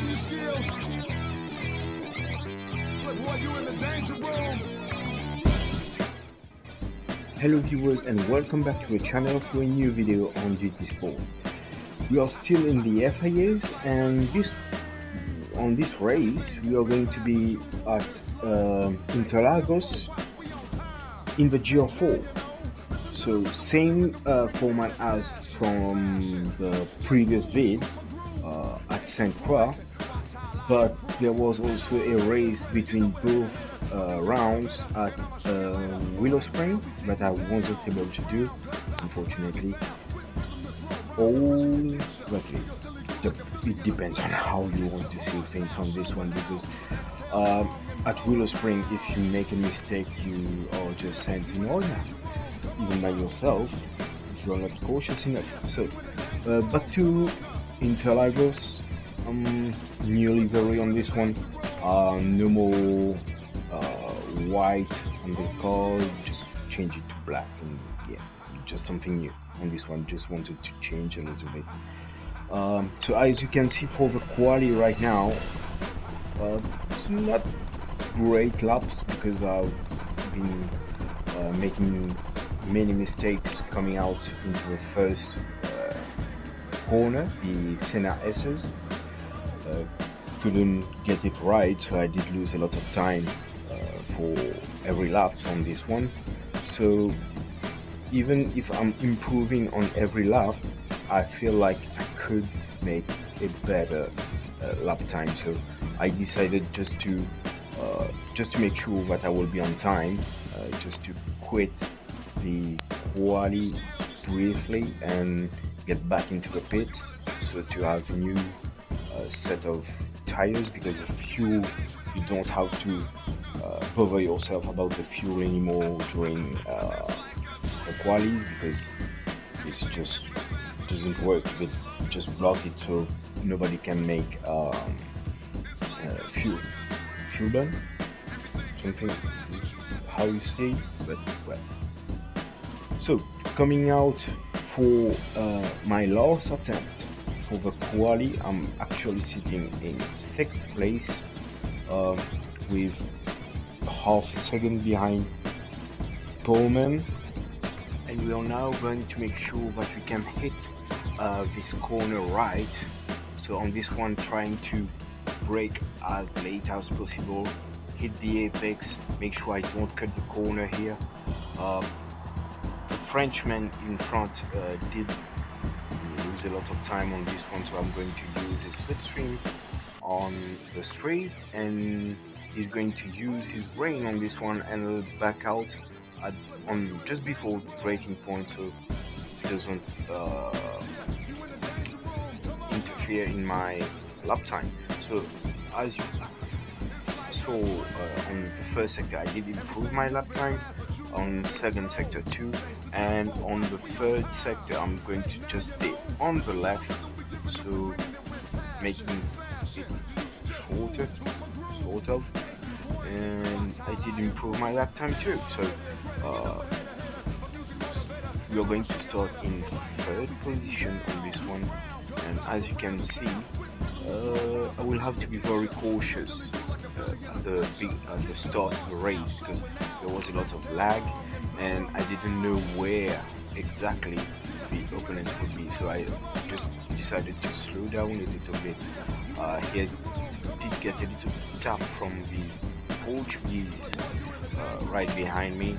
hone your skills. Look, boy, you in the danger room. Hello viewers and welcome back to the channel for a new video on GT Sport. We are still in the FIAs and on this race we are going to be at Interlagos in the GR4. So same format as from the previous vid at St. Croix, but there was also a race between both rounds at Willow Spring that I wasn't able to do, unfortunately. It depends on how you want to see things on this one, because at Willow Spring, if you make a mistake, you are just sent to Noria, even by yourself, if you are not cautious enough. So back to Interlagos. I'm nearly very on this one. No more white on the car, just change it to black, and yeah, just something new on this one. Just wanted to change a little bit. So as you can see for the quali right now, it's not great laps because I've been making many mistakes coming out into the first corner, the Senna S's. Couldn't get it right, so I did lose a lot of time for every lap on this one. So even if I'm improving on every lap, I feel like I could make a better lap time. So I decided just to make sure that I will be on time, just to quit the quali briefly and get back into the pits, so to have a new set of tires, because the fuel, you don't have to bother yourself about the fuel anymore during the qualies, because it's just doesn't work. But just block it so nobody can make fuel burn, something, how you say, but well. So coming out for my last attempt for the quali, I'm actually sitting in 6th place with half a second behind Bertmon, and we are now going to make sure that we can hit this corner right. So on this one, trying to brake as late as possible, hit the apex, make sure I don't cut the corner here. The Frenchman in front did lose a lot of time on this one, so I'm going to use his slipstream on the straight, and he's going to use his brain on this one and back out on just before the braking point, so it doesn't interfere in my lap time. So as you saw on the first sector, I did improve my lap time, on second sector too, and on the third sector I'm going to just stay on the left, so making it shorter, sort of, and I did improve my lap time too. So we are going to start in third position on this one, and as you can see, I will have to be very cautious at the start of the race, because there was a lot of lag and I didn't know where exactly the opponent would be, so I just decided to slow down a little bit. Here did get a little tap from the Portuguese right behind me.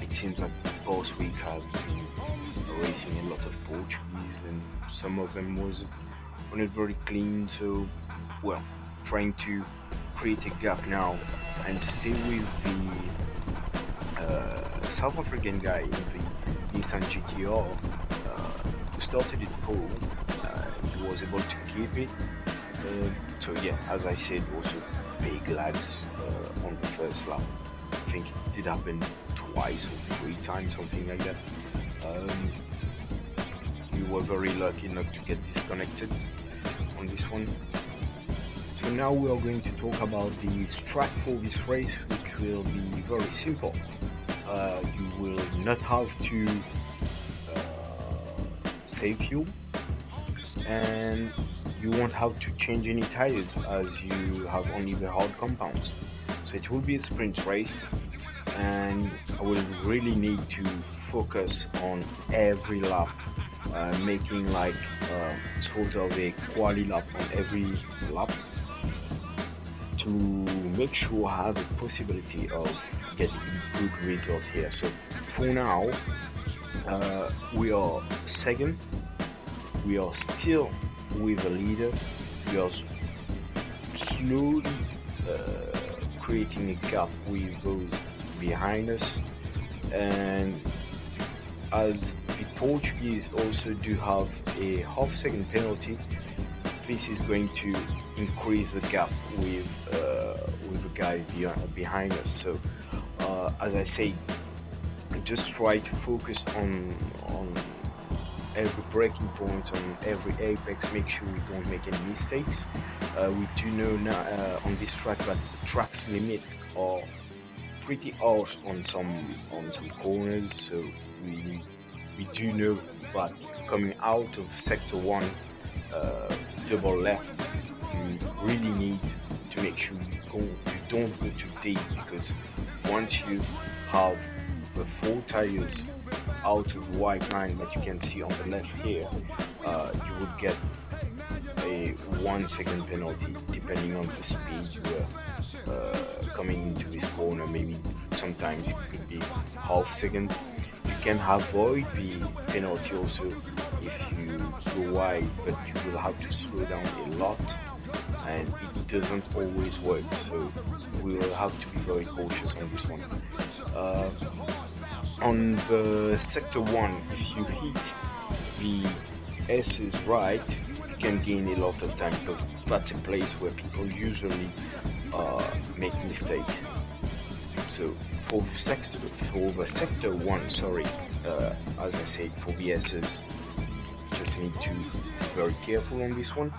It seems like both weeks have been racing a lot of Portuguese, and some of them was not very clean, so well, trying to create a gap now and stay with the South African guy in the Nissan GTR who started it pole. He was able to keep it, so yeah, as I said, also big lags on the first lap. I think it did happen twice or 3 times, something like that. We were very lucky not to get disconnected on this one. So now we are going to talk about the strat for this race, which will be very simple. You will not have to save fuel, and you won't have to change any tires as you have only the hard compounds. So it will be a sprint race, and I will really need to focus on every lap, making like sort of a quality lap on every lap to make sure I have a possibility of getting good result here. So for now, we are second. We are still with a leader. We are slowly creating a gap with those behind us, and as the Portuguese also do have a half-second penalty, this is going to increase the gap with the guy behind us. So as I say, just try to focus on every breaking point, on every apex. Make sure we don't make any mistakes. We do know now on this track that the track's limit are pretty harsh on some corners, so we do know that coming out of sector 1 double left, you really need to make sure you don't go too deep, because once you have the 4 tires out of the white line that you can see on the left here, you would get a 1 second penalty depending on the speed you are coming into this corner. Maybe sometimes it could be half second. You can avoid the penalty also if you go wide, but you will have to slow down a lot, and it doesn't always work, so we will have to be very cautious on this one. On the sector 1, if you hit the S's right, you can gain a lot of time, because that's a place where people usually make mistakes. So for the sector 1, sorry, as I said, for the S's, just need to be very careful on this one.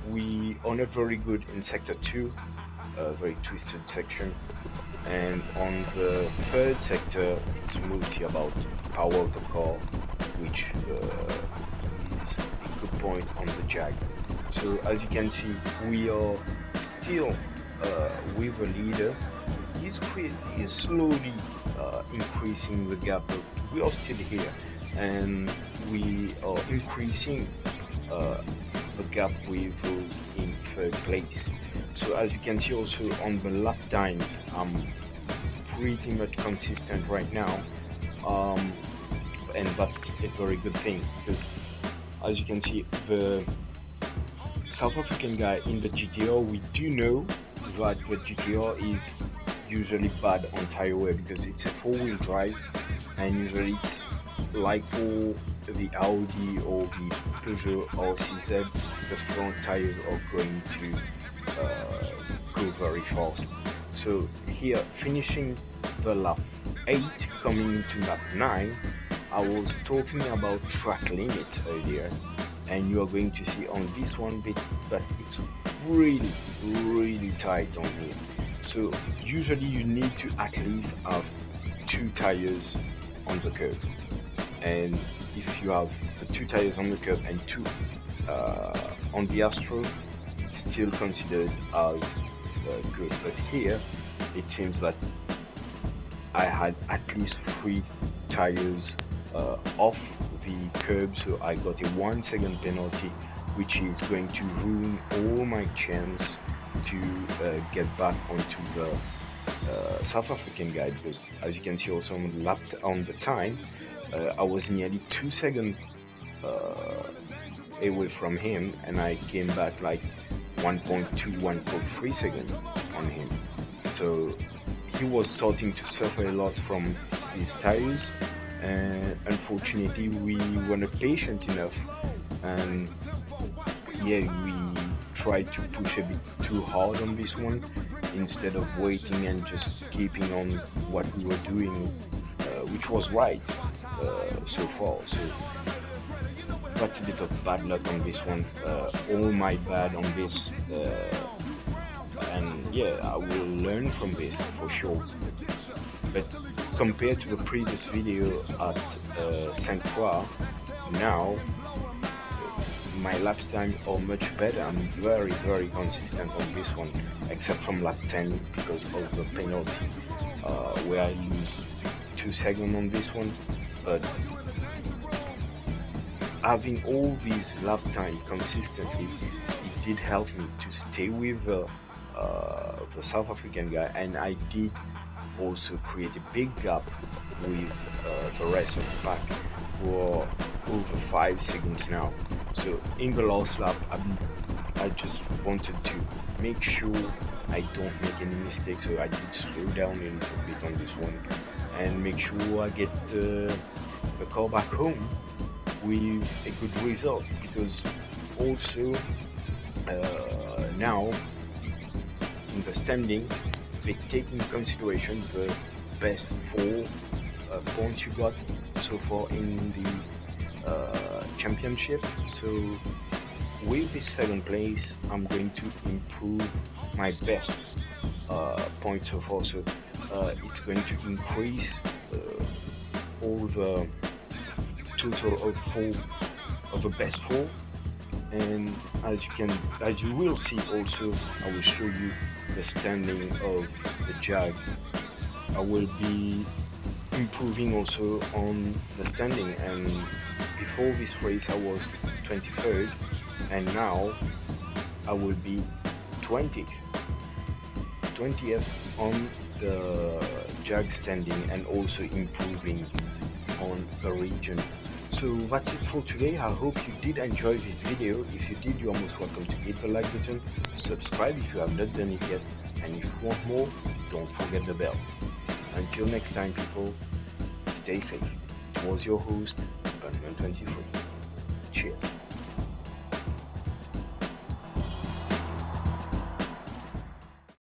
We are not very good in sector 2, very twisted section, and on the 3rd sector it's mostly about power of the car, which is a good point on the Jag. So as you can see, we are still with the leader. He's slowly increasing the gap, but we are still here, and we are increasing the gap with those in 3rd place. So as you can see also on the lap times, I'm pretty much consistent right now, and that's a very good thing, because as you can see, the South African guy in the GTR, we do know that the GTR is usually bad on tire wear because it's a 4-wheel drive, and usually it's like for the Audi or the Peugeot RCZ, the front tires are going to go very fast. So here, finishing the lap 8, coming into lap 9, I was talking about track limit earlier, and you are going to see on this one bit that it's really tight on here. So usually you need to at least have 2 tires on the curb, and if you have 2 tires on the curb and 2 on the Astro, it's still considered as good. But here it seems that I had at least 3 tires off the curb, so I got a 1 second penalty, which is going to ruin all my chance to get back onto the South African guy, because as you can see also on the time, I was nearly 2 seconds away from him, and I came back like 1.2, 1.3 seconds on him. So he was starting to suffer a lot from his tires, and unfortunately we were not patient enough, and yeah, we tried to push a bit too hard on this one instead of waiting and just keeping on what we were doing, which was right so far. So that's a bit of bad luck on this one, all my bad on this, and yeah, I will learn from this for sure. But compared to the previous video at Saint Croix, now my lap time are much better. I'm very consistent on this one, except from lap 10 because of the penalty, where I lose 2 seconds on this one. But having all these lap time consistently, it did help me to stay with the South African guy, and I did also create a big gap with the rest of the pack, who are over 5 seconds now. So in the last lap, I just wanted to make sure I don't make any mistakes, so I did slow down a little bit on this one and make sure I get the car back home with a good result, because also now in the standing they take into consideration the best 4 points you got so far in the championship. So with this second place, I'm going to improve my best point so far. So it's going to increase all the total of the best 4. And as you will see also, I will show you the standing of the Jag. I will be improving also on the standing, and before this race I was 23rd, and now I will be 20th on the Jag standing, and also improving on the region. So that's it for today. I hope you did enjoy this video. If you did, you are most welcome to hit the like button, subscribe if you have not done it yet, and if you want more, don't forget the bell. Until next time, people, stay safe. It was your host, Bertmon 23.